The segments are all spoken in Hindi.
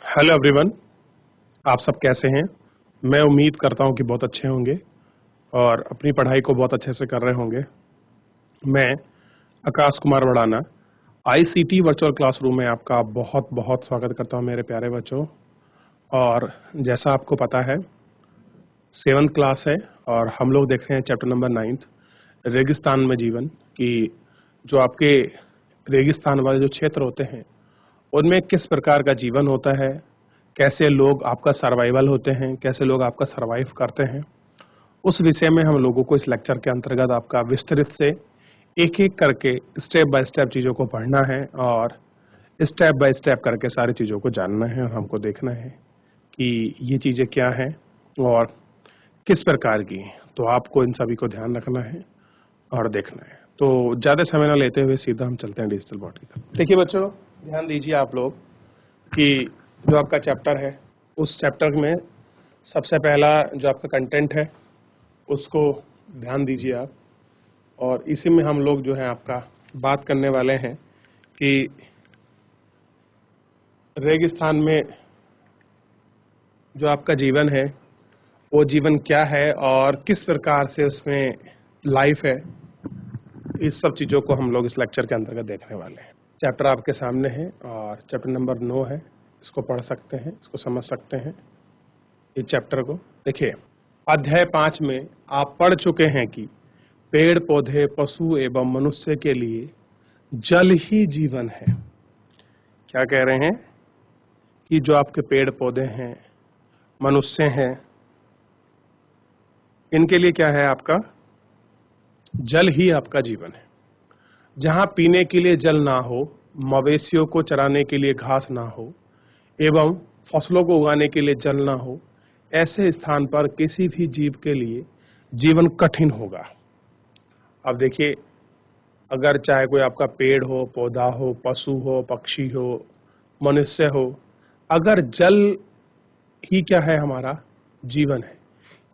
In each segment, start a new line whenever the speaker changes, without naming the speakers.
हेलो एवरीवन, आप सब कैसे हैं? मैं उम्मीद करता हूं कि बहुत अच्छे होंगे और अपनी पढ़ाई को बहुत अच्छे से कर रहे होंगे। मैं Akash Kumar वड़ाना ICT virtual classroom में आपका बहुत बहुत स्वागत करता हूं मेरे प्यारे बच्चों। और जैसा आपको पता है, 7th क्लास है और हम लोग देख रहे हैं चैप्टर नंबर 9 रेगिस्तान में जीवन की। जो आपके रेगिस्तान वाले जो क्षेत्र होते हैं उनमें किस प्रकार का जीवन होता है, कैसे लोग आपका सर्वाइवल होते हैं, कैसे लोग आपका सर्वाइव करते हैं, उस विषय में हम लोगों को इस लेक्चर के अंतर्गत आपका विस्तृत से एक एक करके स्टेप बाय स्टेप चीज़ों को पढ़ना है और स्टेप बाय स्टेप करके सारी चीज़ों को जानना है और हमको देखना है कि ये चीज़ें क्या हैं और किस प्रकार की हैं। तो आपको इन सभी को ध्यान रखना है और देखना है। तो ज़्यादा समय ना लेते हुए सीधा हम चलते हैं डिजिटल बोर्ड की तरफ। देखिए बच्चों, ध्यान दीजिए आप लोग कि जो आपका चैप्टर है उस चैप्टर में सबसे पहला जो आपका कंटेंट है उसको ध्यान दीजिए आप। और इसी में हम लोग जो है आपका बात करने वाले हैं कि रेगिस्तान में जो आपका जीवन है वो जीवन क्या है और किस प्रकार से उसमें लाइफ है। इस सब चीज़ों को हम लोग इस लेक्चर के अंतर्गत देखने वाले हैं। चैप्टर आपके सामने है और चैप्टर नंबर 9 है। इसको पढ़ सकते हैं, इसको समझ सकते हैं। इस चैप्टर को देखिए, अध्याय 5 में आप पढ़ चुके हैं कि पेड़ पौधे पशु एवं मनुष्य के लिए जल ही जीवन है। क्या कह रहे हैं कि जो आपके पेड़ पौधे हैं, मनुष्य हैं, इनके लिए क्या है? आपका जल ही आपका जीवन है। जहां पीने के लिए जल ना हो, मवेशियों को चराने के लिए घास ना हो एवं फसलों को उगाने के लिए जल ना हो, ऐसे स्थान पर किसी भी जीव के लिए जीवन कठिन होगा। अब देखिए, अगर चाहे कोई आपका पेड़ हो, पौधा हो, पशु हो, पक्षी हो, मनुष्य हो, अगर जल ही क्या है? हमारा जीवन है।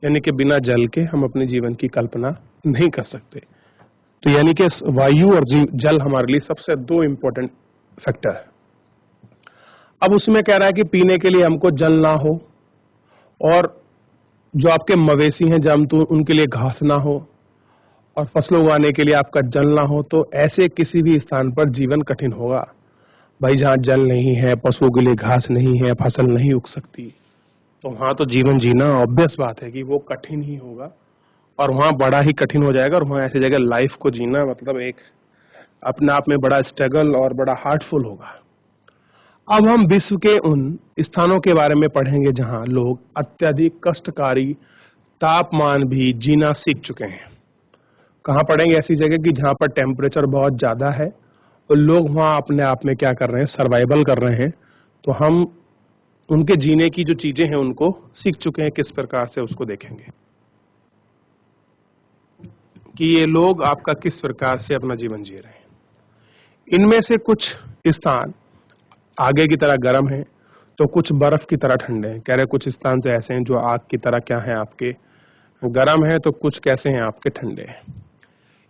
यानी कि बिना जल के हम अपने जीवन की कल्पना नहीं कर सकते। तो यानी कि वायु और जल हमारे लिए सबसे दो इंपॉर्टेंट फैक्टर है। अब उसमें कह रहा है कि पीने के लिए हमको जल ना हो और जो आपके मवेशी हैं जंतु उनके लिए घास ना हो और फसलों उगाने के लिए आपका जल ना हो, तो ऐसे किसी भी स्थान पर जीवन कठिन होगा। भाई जहाँ जल नहीं है, पशुओं के लिए घास नहीं है, फसल नहीं उग सकती, तो वहाँ तो जीवन जीना ऑब्वियस बात है कि वो कठिन ही होगा और वहाँ बड़ा ही कठिन हो जाएगा। और वहाँ ऐसी जगह लाइफ को जीना मतलब एक अपने आप में बड़ा स्ट्रगल और बड़ा हार्टफुल होगा। अब हम विश्व के उन स्थानों के बारे में पढ़ेंगे जहाँ लोग अत्यधिक कष्टकारी तापमान भी जीना सीख चुके हैं। कहाँ पढ़ेंगे? ऐसी जगह कि जहाँ पर टेम्परेचर बहुत ज़्यादा है और लोग वहाँ अपने आप में क्या कर रहे हैं? सर्वाइवल कर रहे हैं। तो हम उनके जीने की जो चीजें हैं उनको सीख चुके हैं, किस प्रकार से उसको देखेंगे कि ये लोग आपका किस प्रकार से अपना जीवन जी रहे हैं। इनमें से कुछ स्थान आगे की तरह गर्म है तो कुछ बर्फ की तरह ठंडे हैं। कह रहे कुछ स्थान से ऐसे हैं जो आग की तरह क्या है? आपके गर्म है, तो कुछ कैसे हैं? आपके ठंडे हैं।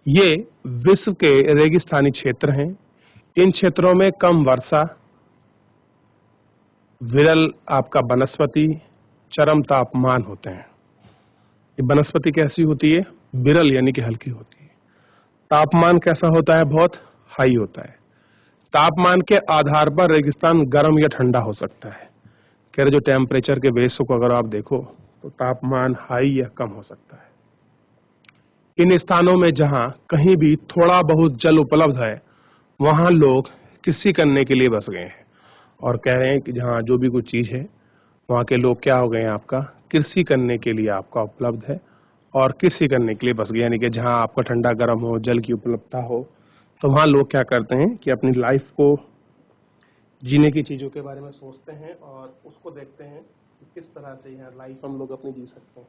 ये विश्व के रेगिस्तानी क्षेत्र हैं। इन क्षेत्रों में कम वर्षा, विरल आपका वनस्पति, चरम तापमान होते हैं। ये वनस्पति कैसी होती है? विरल यानी कि हल्की होती है। तापमान कैसा होता है? बहुत हाई होता है। तापमान के आधार पर रेगिस्तान गर्म या ठंडा हो सकता है। कह रहे जो टेम्परेचर के बेस को अगर आप देखो तो तापमान हाई या कम हो सकता है। इन स्थानों में जहां कहीं भी थोड़ा बहुत जल उपलब्ध है वहां लोग कृषि करने के लिए बस गए हैं। और कह रहे हैं कि जहां जो भी कुछ चीज है वहां के लोग क्या हो गए हैं? आपका कृषि करने के लिए आपका उपलब्ध है और कृषि करने के लिए बस गए। यानी कि जहां आपका ठंडा गर्म हो, जल की उपलब्धता हो, तो वहां लोग क्या करते हैं कि अपनी लाइफ को जीने की चीजों के बारे में सोचते हैं और उसको देखते हैं कि किस तरह से यह लाइफ हम लोग अपनी जी सकते हैं,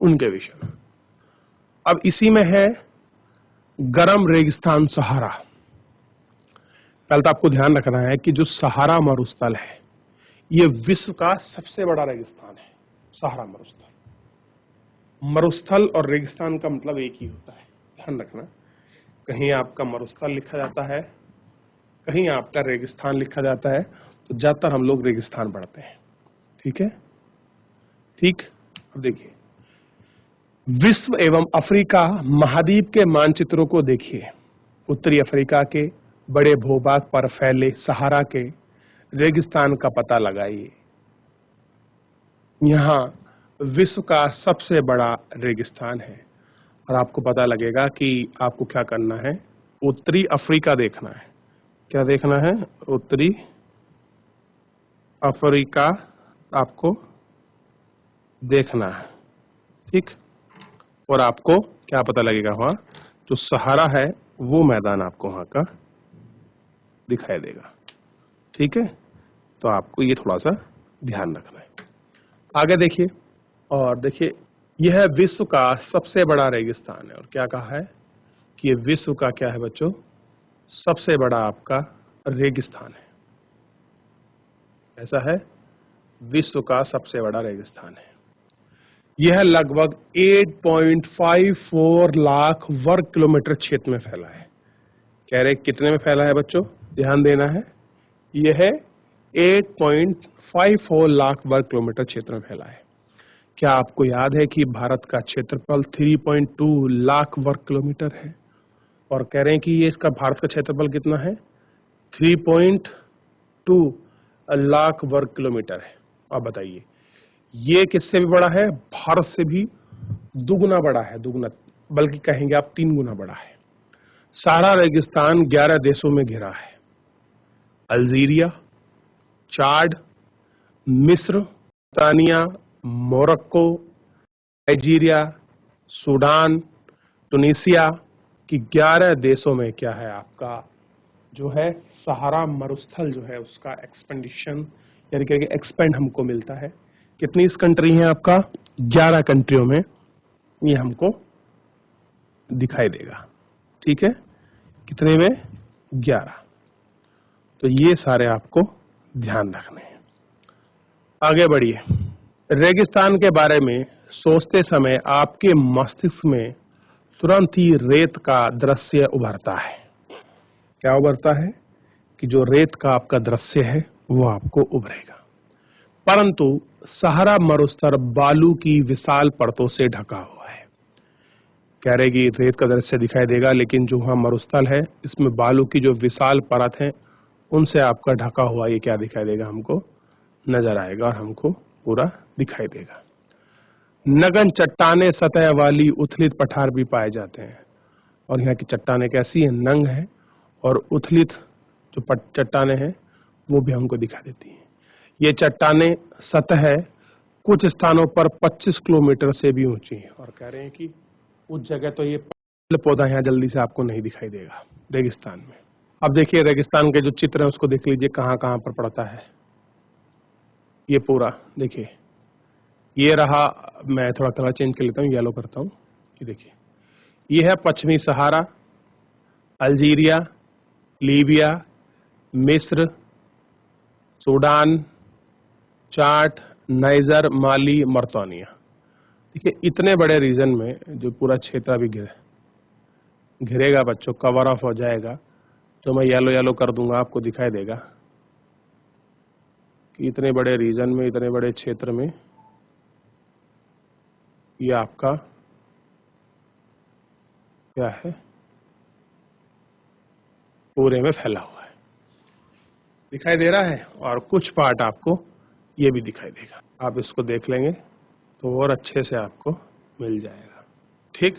उनके विषय में। अब इसी में है गर्म रेगिस्तान सहारा। पहले तो आपको ध्यान रखना है कि जो सहारा मरुस्थल है ये विश्व का सबसे बड़ा रेगिस्तान है। सहारा मरुस्थल, मरुस्थल और रेगिस्तान का मतलब एक ही होता है, ध्यान रखना। कहीं आपका मरुस्थल लिखा जाता है, कहीं आपका रेगिस्तान लिखा जाता है। तो ज्यादातर हम लोग रेगिस्तान पढ़ते हैं। ठीक है, ठीक। अब देखिए, विश्व एवं अफ्रीका महाद्वीप के मानचित्रों को देखिए। उत्तरी अफ्रीका के बड़े भूभाग पर फैले सहारा के रेगिस्तान का पता लगाइए। यहाँ विश्व का सबसे बड़ा रेगिस्तान है और आपको पता लगेगा कि आपको क्या करना है, उत्तरी अफ्रीका देखना है। क्या देखना है? उत्तरी अफ्रीका आपको देखना है। ठीक, और आपको क्या पता लगेगा, वहां जो सहारा है वो मैदान आपको वहां का दिखाई देगा। ठीक है, तो आपको ये थोड़ा सा ध्यान रखना है। आगे देखिए, और देखिए यह विश्व का सबसे बड़ा रेगिस्तान है। और क्या कहा है कि ये विश्व का क्या है बच्चों? सबसे बड़ा आपका रेगिस्तान है। ऐसा है, विश्व का सबसे बड़ा रेगिस्तान है। यह लगभग 8.54 लाख वर्ग किलोमीटर क्षेत्र में फैला है। कह रहे कितने में फैला है बच्चों? ध्यान देना है, यह 8.54 लाख वर्ग किलोमीटर क्षेत्र में फैला है। क्या आपको याद है कि भारत का क्षेत्रफल 3.2 लाख वर्ग किलोमीटर है? और कह रहे हैं कि ये इसका भारत का क्षेत्रफल कितना है? 3.2 लाख वर्ग किलोमीटर है। अब बताइए, ये किससे भी बड़ा है? भारत से भी दुगुना बड़ा है, दुगुना, बल्कि कहेंगे आप 3 गुना बड़ा है। सारा रेगिस्तान 11 देशों में घिरा है। अल्जीरिया, चाड, मिस्र, तानिया, मोरक्को, नाइजीरिया, सूडान, टुनीसिया की 11 देशों में क्या है आपका जो है सहारा मरुस्थल जो है उसका एक्सपेंडिशन यानी कि एक्सपेंड हमको मिलता है। कितनी इस कंट्री है आपका? 11 कंट्रियों में ये हमको दिखाई देगा। ठीक है, कितने में? 11। तो ये सारे आपको ध्यान रखने हैं। आगे बढ़िए, रेगिस्तान के बारे में सोचते समय आपके मस्तिष्क में तुरंत ही रेत का दृश्य उभरता है। क्या उभरता है? कि जो रेत का आपका दृश्य है वो आपको उभरेगा। परंतु सहारा मरुस्थल बालू की विशाल परतों से ढका हुआ है। कह रहे कि रेत का दृश्य दिखाई देगा, लेकिन जो वहां मरुस्थल है इसमें बालू की जो विशाल परत है उनसे आपका ढका हुआ ये क्या दिखाई देगा? हमको नजर आएगा और हमको पूरा दिखाई देगा। नगन चट्टाने सतह वाली उथलित पठार भी पाए जाते हैं। और यहाँ की चट्टाने कैसी है? नंग है, और उथलित जो चट्टाने हैं वो भी हमको दिखा देती हैं। ये चट्टाने सतह कुछ स्थानों पर 25 किलोमीटर से भी ऊंची है। और कह रहे हैं कि उस जगह तो ये पौधा यहाँ जल्दी से आपको नहीं दिखाई देगा रेगिस्तान में। अब देखिए, रेगिस्तान के जो चित्र है उसको देख लीजिए कहाँ कहाँ पर पड़ता है। ये पूरा देखिए, ये रहा, मैं थोड़ा कलर चेंज कर लेता हूँ, येलो करता हूँ। कि देखिए, ये है पश्चिमी सहारा, अल्जीरिया, लीबिया, मिस्र, सूडान, चाड, नाइजर, माली, मर्तानिया। देखिए, इतने बड़े रीजन में जो पूरा क्षेत्र अभी घिरेगा बच्चों, कवर ऑफ हो जाएगा, तो मैं येलो येलो कर दूंगा, आपको दिखाई देगा कि इतने बड़े रीजन में, इतने बड़े क्षेत्र में ये आपका क्या है? पूरे में फैला हुआ है, दिखाई दे रहा है। और कुछ पार्ट आपको ये भी दिखाई देगा। आप इसको देख लेंगे तो और अच्छे से आपको मिल जाएगा। ठीक,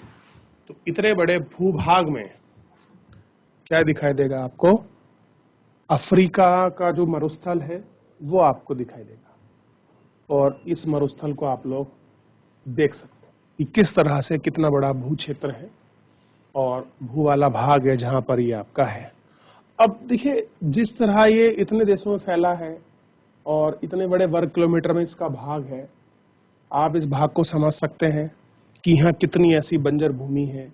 तो इतने बड़े भूभाग में क्या दिखाई देगा आपको? अफ्रीका का जो मरुस्थल है वो आपको दिखाई देगा। और इस मरुस्थल को आप लोग देख सकते हैं कि किस तरह से कितना बड़ा भू क्षेत्र है और भू वाला भाग है जहां पर ये आपका है। अब देखिए, जिस तरह ये इतने देशों में फैला है और इतने बड़े वर्ग किलोमीटर में इसका भाग है, आप इस भाग को समझ सकते हैं कि यहाँ कितनी ऐसी बंजर भूमि है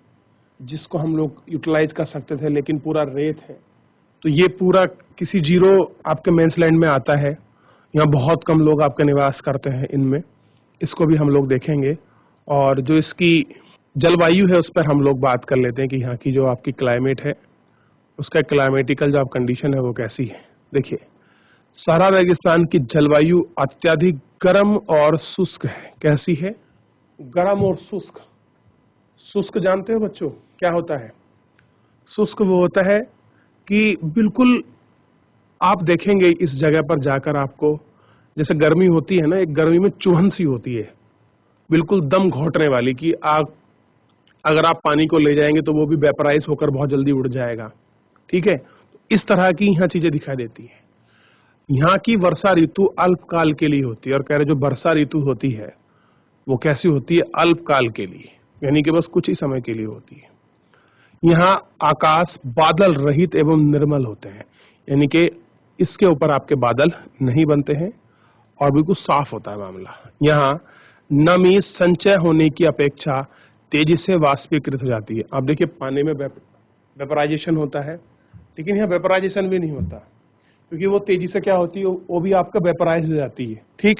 जिसको हम लोग यूटिलाइज कर सकते थे, लेकिन पूरा रेत है। तो ये पूरा किसी जीरो आपके मेन्सलैंड में आता है। यहाँ बहुत कम लोग आपके निवास करते हैं इनमें, इसको भी हम लोग देखेंगे। और जो इसकी जलवायु है उस पर हम लोग बात कर लेते हैं कि यहाँ की जो आपकी क्लाइमेट है उसका क्लाइमेटिकल जो आप कंडीशन है वो कैसी है। देखिए, सहारा रेगिस्तान की जलवायु अत्यधिक गर्म और शुष्क है। कैसी है? गर्म और शुष्क। शुष्क जानते हो बच्चों क्या होता है? शुष्क वो होता है कि बिल्कुल आप देखेंगे इस जगह पर जाकर आपको, जैसे गर्मी होती है ना, एक गर्मी में चुभन सी होती है, बिल्कुल दम घोटने वाली, कि आग अगर आप पानी को ले जाएंगे तो वो भी वेपराइज होकर बहुत जल्दी उड़ जाएगा। ठीक है, इस तरह की यहाँ चीजें दिखाई देती है। यहाँ की वर्षा ऋतु अल्पकाल के लिए होती है, और कह रहे जो वर्षा ऋतु होती है वो कैसी होती है? अल्पकाल के लिए, यानी कि बस कुछ ही समय के लिए होती है। यहाँ आकाश बादल रहित एवं निर्मल होते हैं, यानी कि इसके ऊपर आपके बादल नहीं बनते हैं और बिल्कुल साफ होता है मामला। यहाँ नमी संचय होने की अपेक्षा तेजी से वाष्पीकृत हो जाती है। अब देखिए पानी में वेपराइजेशन होता है, लेकिन यहाँ वेपराइजेशन भी नहीं होता, क्योंकि वो तेजी से क्या होती है, वो भी आपका वेपराइज हो जाती है। ठीक,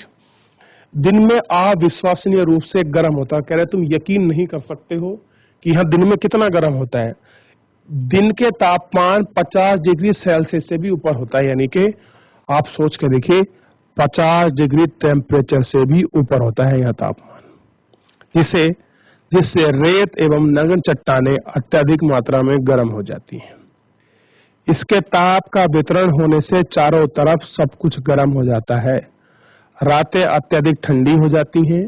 दिन में अविश्वसनीय रूप से गर्म होता है। कह रहे तुम यकीन नहीं कर सकते हो कि यहाँ दिन में कितना गर्म होता है। दिन के तापमान 50 डिग्री सेल्सियस से भी ऊपर होता है, यानी कि आप सोच के देखिए 50 डिग्री टेम्परेचर से भी ऊपर होता है यह तापमान, जिससे रेत एवं नग्न चट्टानें अत्यधिक मात्रा में गर्म हो जाती हैं। इसके ताप का वितरण होने से चारों तरफ सब कुछ गर्म हो जाता है। रातें अत्यधिक ठंडी हो जाती हैं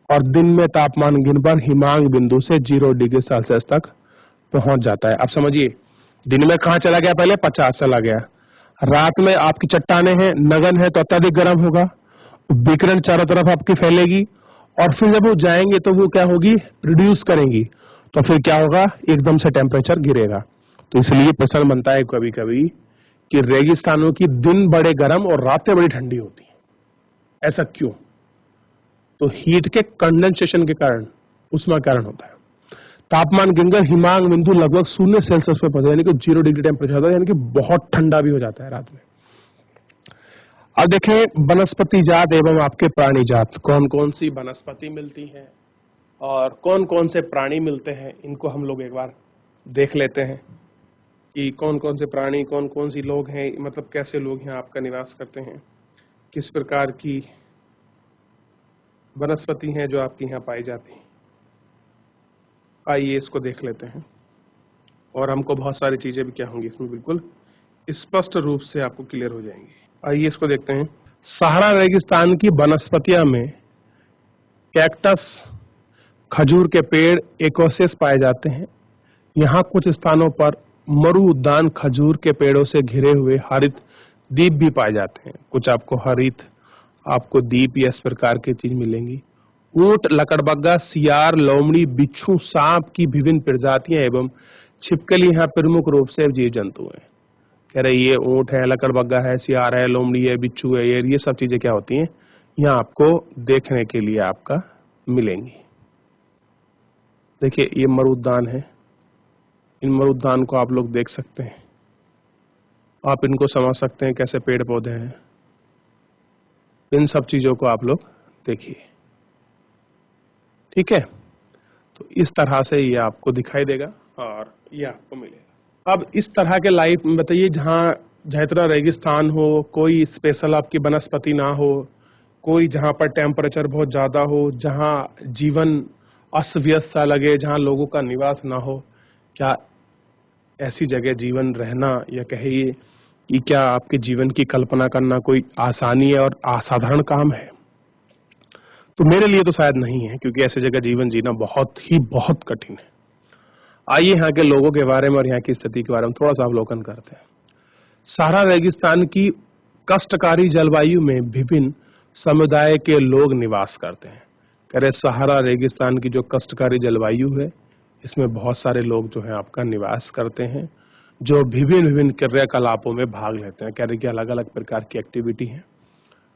और दिन में तापमान गिनकर हिमांक बिंदु से 0 डिग्री सेल्सियस तक पहुंच जाता है। अब समझिए, दिन में कहाँ चला गया? पहले 50 चला गया। रात में आपकी चट्टाने हैं, नगन है, तो अत्यधिक गर्म होगा, विकिरण चारों तरफ आपकी फैलेगी, और फिर जब वो जाएंगे तो वो क्या होगी? रिड्यूस करेंगी, तो फिर क्या होगा? एकदम से टेम्परेचर गिरेगा। तो इसलिए प्रश्न बनता है कभी कभी कि रेगिस्तानों की दिन बड़े गर्म और रातें बड़ी ठंडी होती हैं, ऐसा क्यों? तो हीट के कंडेंसेशन के कारण, उष्मा कारण होता है। तापमान गिनकर हिमांक बिंदु लगभग 0 सेल्सियस पे पहुंचता है, यानी कि 0 डिग्री टेम्परेचर होता है, यानी कि बहुत ठंडा भी हो जाता है रात में। अब देखें वनस्पति जात एवं आपके प्राणी जात, कौन कौन सी वनस्पति मिलती है और कौन कौन से प्राणी मिलते हैं, इनको हम लोग एक बार देख लेते हैं कि कौन कौन से प्राणी, कौन कौन सी लोग हैं, मतलब कैसे लोग यहाँ आपका निवास करते हैं, किस प्रकार की वनस्पति हैं जो आपके यहाँ पाई जाती हैं। आइए इसको देख लेते हैं, और हमको बहुत सारी चीजें भी क्या होंगी इसमें बिल्कुल स्पष्ट रूप से आपको क्लियर हो जाएंगी। आइए इसको देखते हैं। सहारा रेगिस्तान की वनस्पतियां में कैक्टस, खजूर के पेड़, एकोसिस पाए जाते हैं। यहाँ कुछ स्थानों पर मरु उद्यान खजूर के पेड़ों से घिरे हुए हरित द्वीप भी पाए जाते हैं। कुछ आपको हरित, आपको द्वीप या इस प्रकार की चीज मिलेंगी। ऊंट, लकड़बग्गा, सियार, लोमड़ी, बिच्छू, सांप की विभिन्न प्रजातियां एवं छिपकली यहाँ प्रमुख रूप से जीव जंतु हैं। कह रहे ये ऊंट है, लकड़बग्गा है, सियार है, लोमड़ी है, बिच्छू है, ये सब चीजें क्या होती हैं, यहाँ आपको देखने के लिए आपका मिलेंगी। देखिए ये मरुद्यान है, इन मरुद्यान को आप लोग देख सकते हैं, आप इनको समझ सकते हैं कैसे पेड़ पौधे हैं, इन सब चीजों को आप लोग देखिए। ठीक है, तो इस तरह से ये आपको दिखाई देगा और ये आपको मिलेगा। अब इस तरह के लाइफ में बताइए, जहाँ इतना रेगिस्तान हो, कोई स्पेशल आपकी वनस्पति ना हो, कोई जहाँ पर टेम्परेचर बहुत ज्यादा हो, जहाँ जीवन अस्त व्यस्त सा लगे, जहाँ लोगों का निवास ना हो, क्या ऐसी जगह जीवन रहना, या कहिए कि क्या आपके जीवन की कल्पना करना कोई आसानी है और असाधारण काम है? तो मेरे लिए तो शायद नहीं है, क्योंकि ऐसी जगह जीवन जीना बहुत कठिन है। आइए यहाँ के लोगों के बारे में और यहाँ की स्थिति के बारे में थोड़ा सा अवलोकन करते हैं। सहारा रेगिस्तान की कष्टकारी जलवायु में विभिन्न समुदाय के लोग निवास करते हैं। कह रहे सहारा रेगिस्तान की जो कष्टकारी जलवायु है, इसमें बहुत सारे लोग जो है आपका निवास करते हैं, जो विभिन्न क्रियाकलापों में भाग लेते हैं। कह रहे कि अलग अलग प्रकार की एक्टिविटी है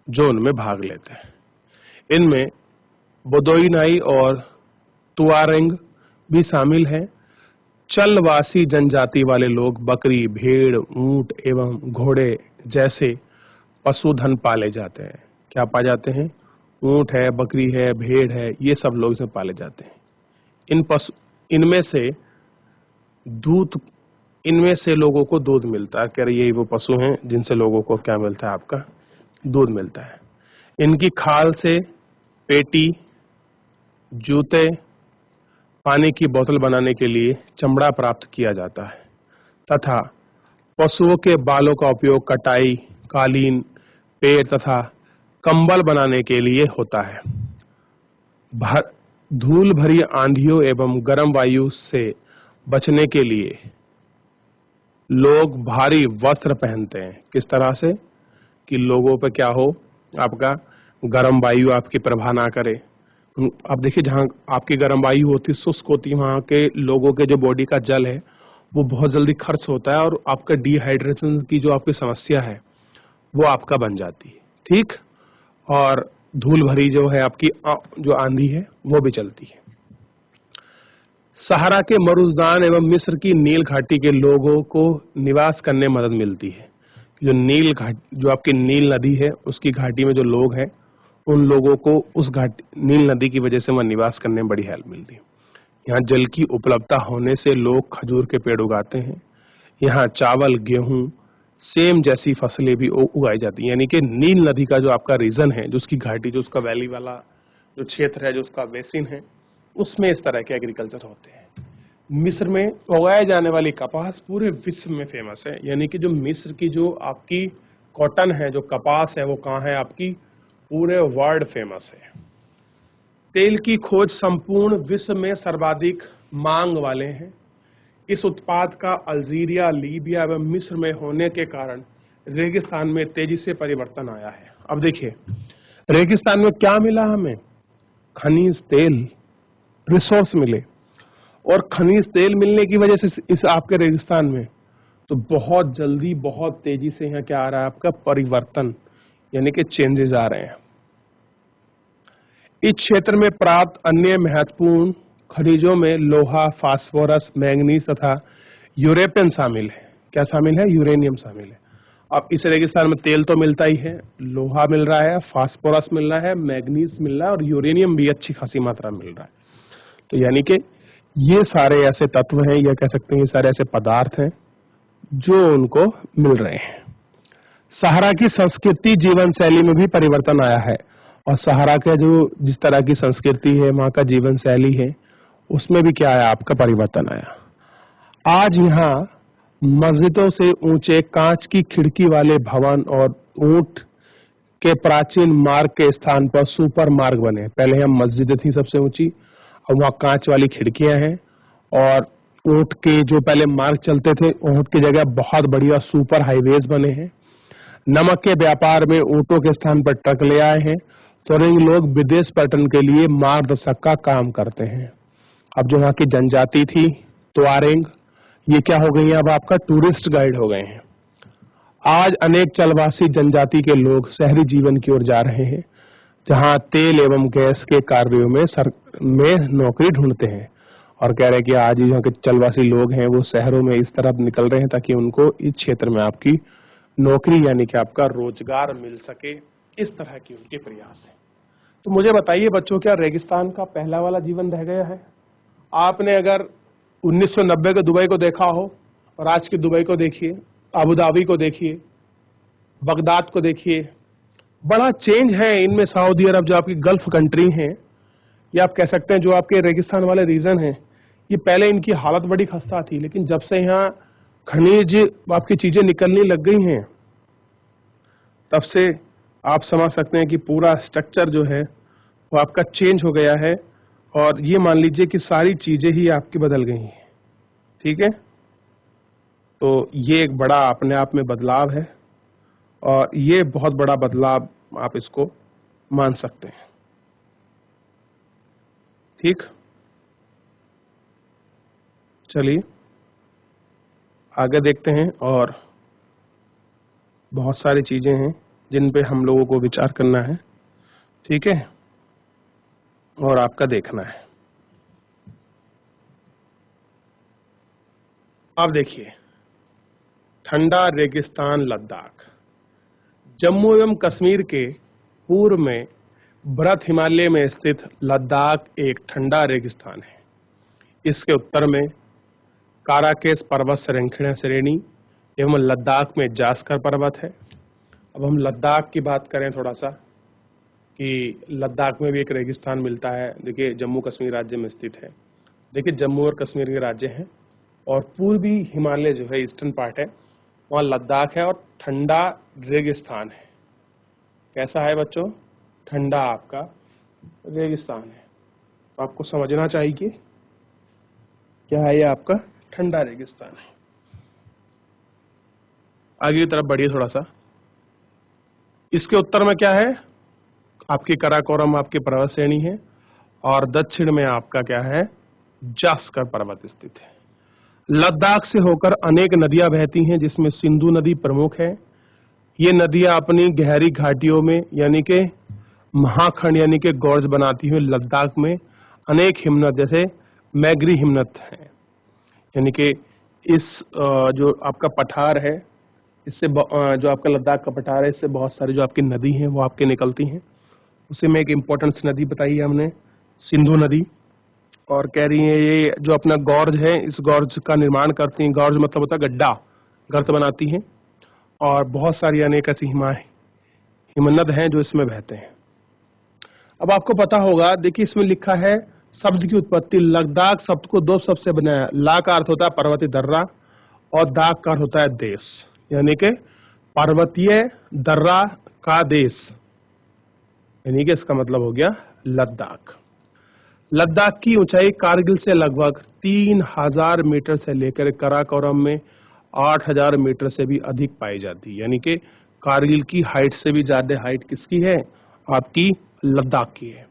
जो उनमें भाग लेते हैं। इनमें बोदोईनाई और तुआरेंग भी शामिल हैं। चलवासी जनजाति वाले लोग बकरी, भेड़, ऊंट एवं घोड़े जैसे पशुधन पाले जाते हैं। क्या पाए जाते हैं? ऊंट है, बकरी है, भेड़ है, ये सब लोग इसमें पाले जाते हैं। इनमें से दूध इनमें से लोगों को दूध मिलता है। कह रहे यही वो पशु हैं जिनसे लोगों को क्या मिलता है, आपका दूध मिलता है। इनकी खाल से पेटी, जूते, पानी की बोतल बनाने के लिए चमड़ा प्राप्त किया जाता है तथा पशुओं के बालों का उपयोग कटाई, कालीन, पेड़ तथा कंबल बनाने के लिए होता है। धूल भरी आंधियों एवं गर्म वायु से बचने के लिए लोग भारी वस्त्र पहनते हैं। किस तरह से कि लोगों पे क्या हो, आपका गर्म वायु आपकी प्रभाव ना करे। आप देखिए जहाँ आपकी गर्म वायु होती, शुष्क होती, वहाँ के लोगों के जो बॉडी का जल है वो बहुत जल्दी खर्च होता है और आपका डिहाइड्रेशन की जो आपकी समस्या है वो आपका बन जाती है। ठीक, और धूल भरी जो है आपकी जो आंधी है वो भी चलती है। सहारा के मरुस्थान एवं मिस्र की नील घाटी के लोगों को निवास करने में मदद मिलती है। जो आपकी नील नदी है उसकी घाटी में जो लोग हैं उन लोगों को उस नील नदी की वजह से वह निवास करने में बड़ी हेल्प मिलती है। यहाँ जल की उपलब्धता होने से लोग खजूर के पेड़ उगाते हैं। यहाँ चावल, गेहूं, सेम जैसी फसलें भी उगाई जाती हैं। यानी कि नील नदी का जो आपका रीजन है, जो उसकी घाटी, जो उसका वैली वाला जो क्षेत्र है, जो उसका बेसिन है, उसमें इस तरह के एग्रीकल्चर होते हैं। मिस्र में उगाए जाने वाली कपास पूरे विश्व में फेमस है। यानी कि जो मिस्र की जो आपकी कॉटन है, जो कपास है, वो कहाँ है, आपकी पूरे वर्ल्ड फेमस है। तेल की खोज संपूर्ण विश्व में सर्वाधिक मांग वाले हैं। इस उत्पाद का अल्जीरिया, लीबिया एवं मिस्र में होने के कारण रेगिस्तान में तेजी से परिवर्तन आया है। अब देखिए रेगिस्तान में क्या मिला हमें, खनिज तेल, रिसोर्स मिले, और खनिज तेल मिलने की वजह से इस आपके रेगिस्तान में तो बहुत जल्दी, बहुत तेजी से यहाँ क्या आ रहा है, आपका परिवर्तन, यानी कि चेंजेस आ रहे हैं। इस क्षेत्र में प्राप्त अन्य महत्वपूर्ण खनिजों में लोहा, फास्फोरस, मैंगनीज तथा यूरेनियम शामिल है। क्या शामिल है, यूरेनियम शामिल है। अब इस रेगिस्तान में तेल तो मिलता ही है, लोहा मिल रहा है, फास्फोरस मिल रहा है, मैंगनीज मिल रहा है और यूरेनियम भी अच्छी खासी मात्रा में मिल रहा है। तो यानी कि ये सारे ऐसे तत्व हैं, या कह सकते हैं ये सारे ऐसे पदार्थ हैं जो उनको मिल रहे हैं। सहारा की संस्कृति, जीवन शैली में भी परिवर्तन आया है, और सहारा का जो जिस तरह की संस्कृति है, वहाँ का जीवन शैली है, उसमें भी क्या आया, आपका परिवर्तन आया। आज यहाँ मस्जिदों से ऊंचे कांच की खिड़की वाले भवन और ऊंट के प्राचीन मार्ग के स्थान पर सुपर मार्ग बने। पहले यहाँ मस्जिदें थी सबसे ऊंची, और वहाँ कांच वाली खिड़कियां हैं, और ऊंट के जो पहले मार्ग चलते थे, ऊंट की जगह बहुत बढ़िया सुपर हाईवेज बने हैं। नमक के व्यापार में ऊंटों के स्थान पर ट्रक ले आए हैं। तुरंग लोग विदेश पर्यटन के लिए मार्गदर्शक का काम करते हैं। अब जो वहाँ की जनजाति थी तुआरेग, ये क्या हो गई है, अब आपका टूरिस्ट गाइड हो गए हैं। आज अनेक चलवासी जनजाति के लोग शहरी जीवन की ओर जा रहे हैं, जहां तेल एवं गैस के कार्यों में नौकरी ढूंढते हैं, और कह रहे हैं कि आज यहाँ के चलवासी लोग हैं वो शहरों में इस तरफ निकल रहे हैं ताकि उनको इस क्षेत्र में आपकी नौकरी, यानी कि आपका रोजगार मिल सके। इस तरह की उनके प्रयास है। तो मुझे बताइए बच्चों, क्या रेगिस्तान का पहला वाला जीवन रह गया है? आपने अगर 1990 के दुबई को देखा हो और आज की दुबई को देखिए, अबू धाबी को देखिए, बगदाद को देखिए, बड़ा चेंज है इनमें। सऊदी अरब जो आपकी गल्फ कंट्री हैं, या आप कह सकते हैं जो आपके रेगिस्तान वाले रीजन हैं, ये पहले इनकी हालत बड़ी खस्ता थी, लेकिन जब से यहाँ खनिज आपकी चीजें निकलने लग गई हैं, तब से आप समझ सकते हैं कि पूरा स्ट्रक्चर जो है वो आपका चेंज हो गया है, और ये मान लीजिए कि सारी चीजें ही आपकी बदल गई हैं। ठीक है, तो ये एक बड़ा अपने आप में बदलाव है, और ये बहुत बड़ा बदलाव आप इसको मान सकते हैं। ठीक, चलिए आगे देखते हैं, और बहुत सारी चीजें हैं जिन पे हम लोगों को विचार करना है। ठीक है, और आपका देखना है। अब देखिए, ठंडा रेगिस्तान लद्दाख। जम्मू एवं कश्मीर के पूर्व में भरत हिमालय में स्थित लद्दाख एक ठंडा रेगिस्तान है। इसके उत्तर में काराकेस पर्वत श्रृंखला श्रेणी एवं लद्दाख में जास्कर पर्वत है। अब हम लद्दाख की बात करें थोड़ा सा कि लद्दाख में भी एक रेगिस्तान मिलता है। देखिए जम्मू कश्मीर राज्य में स्थित है। देखिए जम्मू और कश्मीर के राज्य हैं और पूर्वी हिमालय जो है ईस्टर्न पार्ट है, वहाँ लद्दाख है और ठंडा रेगिस्तान है। कैसा है बच्चों? ठंडा आपका रेगिस्तान है। तो आपको समझना चाहिए क्या है, ये आपका ठंडा रेगिस्तान है। आगे की तरफ बढ़िए थोड़ा सा। इसके उत्तर में क्या है? आपकी कराकोरम आपकी पर्वत श्रेणी है और दक्षिण में आपका क्या है? जास्कर पर्वत स्थित है। लद्दाख से होकर अनेक नदियां बहती हैं जिसमें सिंधु नदी प्रमुख है। ये नदियां अपनी गहरी घाटियों में यानी कि महाखंड यानी कि गॉर्ज बनाती हुई लद्दाख में अनेक हिमनद जैसे मैग्री हिमनद हैं। यानी कि इस जो आपका पठार है, इससे जो आपका लद्दाख का पठार है, इससे बहुत सारी जो आपकी नदी हैं वो आपके निकलती हैं। उसी में एक इम्पोर्टेंट नदी बताई है हमने, सिंधु नदी। और कह रही है ये जो अपना गॉर्ज है, इस गॉर्ज का निर्माण करती हैं। गॉर्ज मतलब होता है गड्ढा, गर्त बनाती हैं और बहुत सारी अनेक ऐसी हिमनद हैं जो इसमें बहते हैं। अब आपको पता होगा, देखिए इसमें लिखा है शब्द की उत्पत्ति। लद्दाख शब्द को दो शब्द से बनाया। ला का अर्थ होता है पर्वतीय दर्रा और दाग का अर्थ होता है देश, यानी कि पर्वतीय दर्रा का देश, यानी कि इसका मतलब हो गया लद्दाख। लद्दाख की ऊंचाई कारगिल से लगभग 3000 मीटर से लेकर कराकोरम में 8000 मीटर से भी अधिक पाई जाती है। यानी कि कारगिल की हाइट से भी ज्यादा हाइट किसकी है? आपकी लद्दाख की है,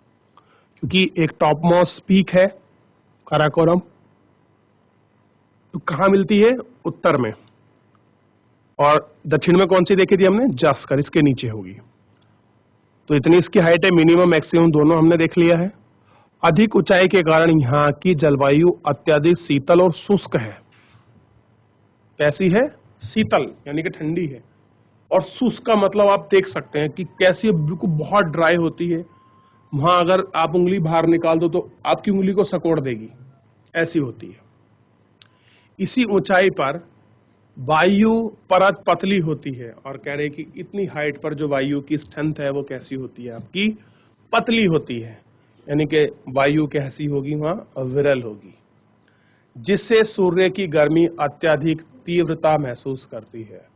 क्योंकि एक टॉप मोस्ट पीक है कराकोरम। तो कहाँ मिलती है? उत्तर में। और दक्षिण में कौन सी देखी थी हमने? जास्कर, इसके नीचे होगी। तो इतनी इसकी हाइट है, मिनिमम मैक्सिमम दोनों हमने देख लिया है। अधिक ऊंचाई के कारण यहाँ की जलवायु अत्यधिक शीतल और शुष्क है। कैसी है? शीतल यानी कि ठंडी है, और शुष्क का मतलब आप देख सकते हैं कि कैसी बिल्कुल बहुत ड्राई होती है। वहां अगर आप उंगली बाहर निकाल दो तो आपकी उंगली को सकोड़ देगी, ऐसी होती है। इसी ऊंचाई पर वायु परत पतली होती है, और कह रहे कि इतनी हाइट पर जो वायु की स्ट्रेंथ है वो कैसी होती है? आपकी पतली होती है, यानी कि वायु कैसी होगी? वहां विरल होगी, जिससे सूर्य की गर्मी अत्यधिक तीव्रता महसूस करती है।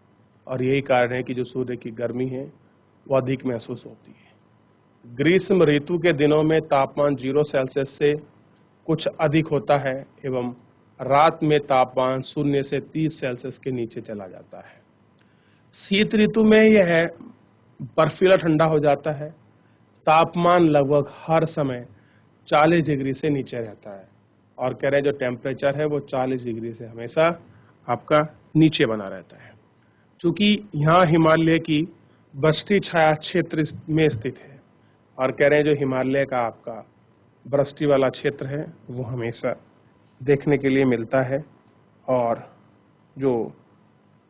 और यही कारण है कि जो सूर्य की गर्मी है वो अधिक महसूस होती है। ग्रीष्म ऋतु के दिनों में तापमान 0 सेल्सियस से कुछ अधिक होता है एवं रात में तापमान 0 से 30 सेल्सियस के नीचे चला जाता है। शीत ऋतु में यह बर्फीला ठंडा हो जाता है। तापमान लगभग हर समय 40 डिग्री से नीचे रहता है, और कह रहे हैं जो टेम्परेचर है वो 40 डिग्री से हमेशा आपका नीचे बना रहता है। क्योंकि यहाँ हिमालय की वृष्टि छाया क्षेत्र में स्थित है, और कह रहे हैं जो हिमालय का आपका वृष्टि वाला क्षेत्र है वो हमेशा देखने के लिए मिलता है, और जो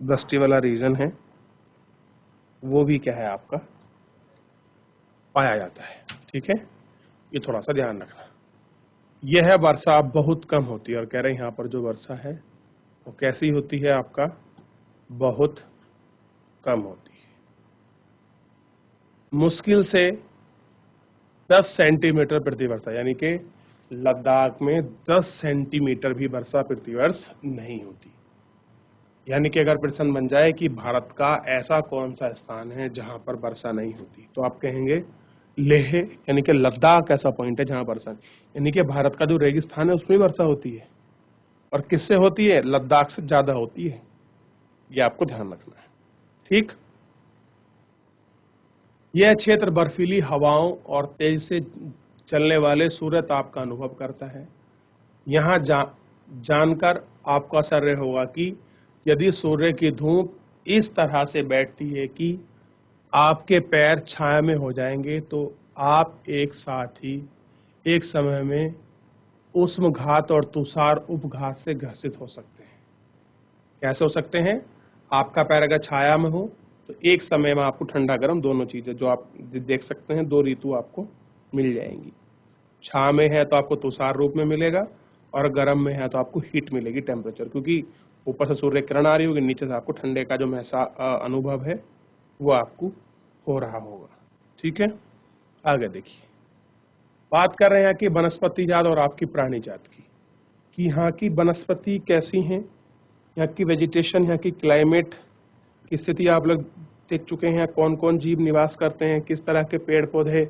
वृष्टि वाला रीजन है वो भी क्या है आपका पाया जाता है। ठीक है, ये थोड़ा सा ध्यान रखना। यह वर्षा बहुत कम होती है, और कह रहे हैं यहाँ पर जो वर्षा है वो कैसी होती है? आपका बहुत कम होती है। मुश्किल से 10 सेंटीमीटर प्रतिवर्ष, यानी कि लद्दाख में 10 सेंटीमीटर भी वर्षा प्रतिवर्ष नहीं होती। यानी कि अगर प्रश्न बन जाए कि भारत का ऐसा कौन सा स्थान है जहां पर वर्षा नहीं होती, तो आप कहेंगे लेह, यानी कि लद्दाख ऐसा पॉइंट है जहां वर्षा, यानी कि भारत का जो रेगिस्तान है उसमें वर्षा होती है, और किससे होती है? लद्दाख से ज्यादा होती है। ये आपको ध्यान रखना है। ठीक, यह क्षेत्र बर्फीली हवाओं और तेज से चलने वाले सूर्य ताप का अनुभव करता है। यहाँ जानकर आपको आश्चर्य होगा कि यदि सूर्य की धूप इस तरह से बैठती है कि आपके पैर छाया में हो जाएंगे, तो आप एक साथ ही एक समय में उष्मघात और तुषार उपघात से ग्रसित हो सकते हैं। कैसे हो सकते हैं? आपका पैर अगर छाया में हो तो एक समय में आपको ठंडा गर्म दोनों चीजें जो आप देख सकते हैं, 2 ऋतु आपको मिल जाएंगी। छाया में है तो आपको तुषार रूप में मिलेगा, और गर्म में है तो आपको हीट मिलेगी, टेम्परेचर, क्योंकि ऊपर से सूर्य किरण आ रही होगी, नीचे से आपको ठंडे का जो अनुभव है वो आपको हो रहा होगा। ठीक है, आगे देखिए, बात कर रहे हैं यहाँ की वनस्पति जात और आपकी प्राणी जात की, कि यहाँ की वनस्पति कैसी हैं, यहाँ की वेजिटेशन, यहाँ की क्लाइमेट की स्थिति आप लोग देख चुके हैं, कौन कौन जीव निवास करते हैं, किस तरह के पेड़ पौधे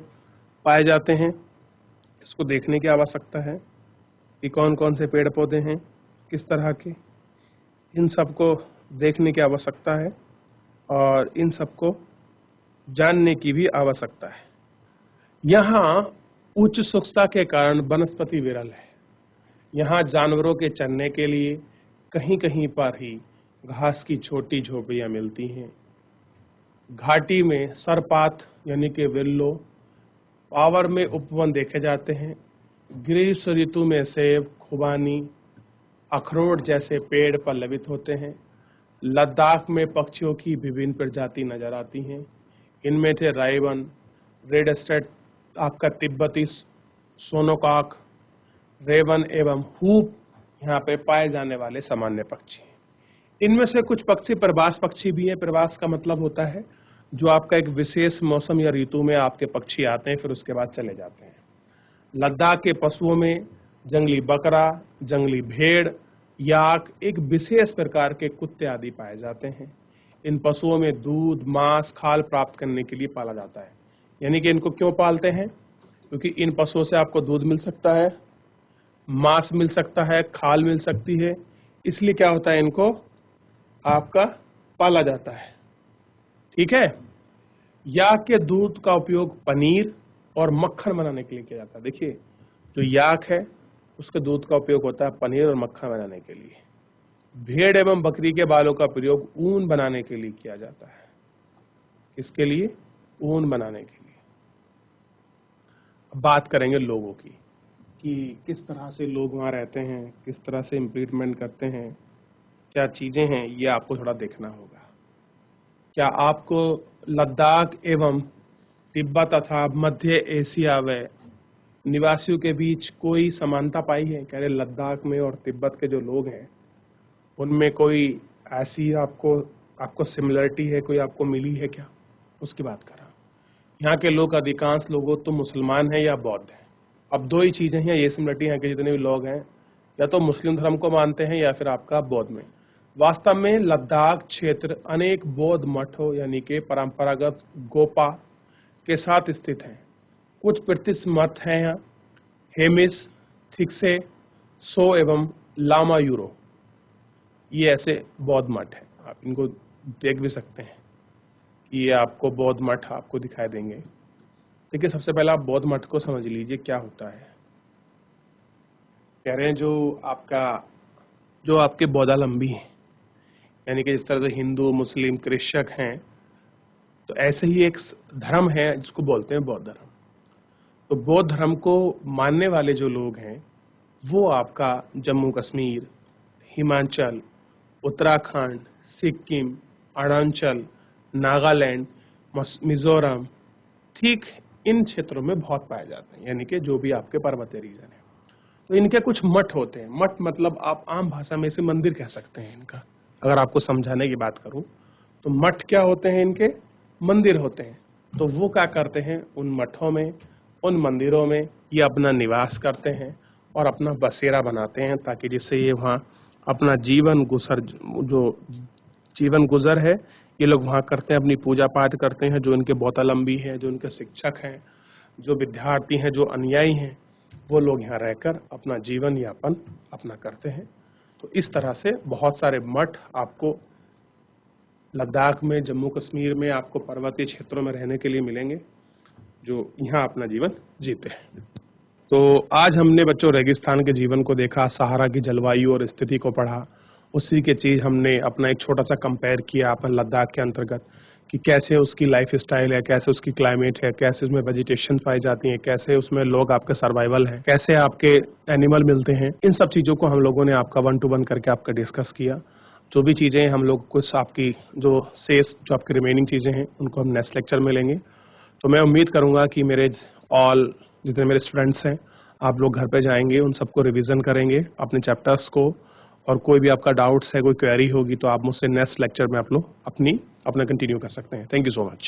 पाए जाते हैं, इसको देखने की आवश्यकता है कि कौन कौन से पेड़ पौधे हैं, किस तरह के, इन सबको देखने की आवश्यकता है और इन सबको जानने की भी आवश्यकता है। यहाँ उच्च शुष्कता के कारण वनस्पति विरल है। यहाँ जानवरों के चरने के लिए कहीं कहीं पर ही घास की छोटी झोपड़ियाँ मिलती हैं। घाटी में सरपात यानी कि विल्लो, पावर में उपवन देखे जाते हैं। ग्रीष्म ऋतु में सेब, खुबानी, अखरोट जैसे पेड़ पल्लवित होते हैं। लद्दाख में पक्षियों की विभिन्न प्रजाति नजर आती हैं। इनमें थे राइवन, रेड स्टेट, आपका तिब्बती सोनोकॉक, रेवन एवं हूप यहाँ पे पाए जाने वाले सामान्य पक्षी हैं। इनमें से कुछ पक्षी प्रवास पक्षी भी हैं। प्रवास का मतलब होता है जो आपका एक विशेष मौसम या ऋतु में आपके पक्षी आते हैं फिर उसके बाद चले जाते हैं। लद्दाख के पशुओं में जंगली बकरा, जंगली भेड़, याक, एक विशेष प्रकार के कुत्ते आदि पाए जाते हैं। इन पशुओं में दूध, मांस, खाल प्राप्त करने के लिए पाला जाता है। यानी कि इनको क्यों पालते हैं? क्योंकि इन पशुओं से आपको दूध मिल सकता है, मांस मिल सकता है, खाल मिल सकती है, इसलिए क्या होता है, इनको आपका पाला जाता है। ठीक है, याक के दूध का उपयोग पनीर और मक्खन बनाने के लिए किया जाता है। देखिए, जो याक है उसके दूध का उपयोग होता है पनीर और मक्खन बनाने के लिए। भेड़ एवं बकरी के बालों का प्रयोग ऊन बनाने के लिए किया जाता है। किसके लिए? ऊन बनाने के लिए। अब बात करेंगे लोगों की कि किस तरह से लोग वहाँ रहते हैं, किस तरह से इम्प्लीमेंट करते हैं, क्या चीज़ें हैं, ये आपको थोड़ा देखना होगा। क्या आपको लद्दाख एवं तिब्बत तथा मध्य एशिया व निवासियों के बीच कोई समानता पाई है? कह रहे लद्दाख में और तिब्बत के जो लोग हैं उनमें कोई ऐसी आपको सिमिलरिटी है, कोई आपको मिली है क्या? उसकी बात कर रहा हूँ। यहाँ के लोग, अधिकांश लोगों तो मुसलमान हैं या बौद्ध हैं। अब दो ही चीज़ें हैं, ये सिमिलरिटी यहाँ के जितने भी लोग हैं या तो मुस्लिम धर्म को मानते हैं या फिर आपका बौद्ध में। वास्तव में लद्दाख क्षेत्र अनेक बौद्ध मठों यानी कि परंपरागत गोपा के साथ स्थित है। कुछ प्रतिष्ठित मठ हैं यहाँ, हेमिस, थिक्से, सो एवं लामा यूरो, ये ऐसे बौद्ध मठ हैं। आप इनको देख भी सकते हैं, ये आपको बौद्ध मठ आपको दिखाई देंगे। देखिए, सबसे पहले आप बौद्ध मठ को समझ लीजिए क्या होता है। कह रहे हैं जो आपके बौद्धावलंबी हैं, यानी कि जिस तरह से हिंदू, मुस्लिम, क्रिश्चियन हैं, तो ऐसे ही एक धर्म है जिसको बोलते हैं बौद्ध धर्म। तो बौद्ध धर्म को मानने वाले जो लोग हैं वो आपका जम्मू कश्मीर, हिमाचल, उत्तराखंड, सिक्किम, अरुणाचल, नागालैंड, मिजोरम, ठीक इन क्षेत्रों में बहुत पाए जाते हैं, यानी कि जो भी आपके पर्वतीय रीजन है। तो इनके कुछ मठ होते हैं। मठ मतलब आप आम भाषा में इसे मंदिर कह सकते हैं इनका। अगर आपको समझाने की बात करूं तो मठ क्या होते हैं? इनके मंदिर होते हैं। तो वो क्या करते हैं, उन मठों में, उन मंदिरों में ये अपना निवास करते हैं और अपना बसेरा बनाते हैं, ताकि जिससे ये वहाँ अपना जीवन गुजर है ये लोग वहाँ करते हैं, अपनी पूजा पाठ करते हैं। जो इनके बौद्धावलंबी हैं, जो इनके शिक्षक हैं, जो विद्यार्थी हैं, जो अनुयायी हैं, वो लोग यहाँ रहकर अपना जीवन यापन अपना करते हैं। तो इस तरह से बहुत सारे मठ आपको लद्दाख में, जम्मू कश्मीर में, आपको पर्वतीय क्षेत्रों में रहने के लिए मिलेंगे, जो यहाँ अपना जीवन जीते हैं। तो आज हमने बच्चों रेगिस्तान के जीवन को देखा, सहारा की जलवायु और स्थिति को पढ़ा। उसी के चीज़ हमने अपना एक छोटा सा कंपेयर किया अपन लद्दाख के अंतर्गत कि कैसे उसकी लाइफ स्टाइल है, कैसे उसकी क्लाइमेट है, कैसे उसमें वेजिटेशन पाई जाती है, कैसे उसमें लोग आपके सर्वाइवल है, कैसे आपके एनिमल मिलते हैं। इन सब चीज़ों को हम लोगों ने आपका 1 to 1 करके आपका डिस्कस किया। जो भी चीज़ें हम लोग कुछ आपकी जो आपकी रिमेनिंग चीज़ें हैं उनको हम नेक्स्ट लेक्चर में लेंगे। तो मैं उम्मीद करूँगा कि मेरे जितने मेरे स्टूडेंट्स हैं आप लोग घर पे जाएंगे, उन सबको रिवीजन करेंगे अपने चैप्टर्स को, और कोई भी आपका डाउट्स है, कोई क्वेरी होगी तो आप मुझसे नेक्स्ट लेक्चर में आप लोग अपना कंटिन्यू कर सकते हैं। Thank you so much.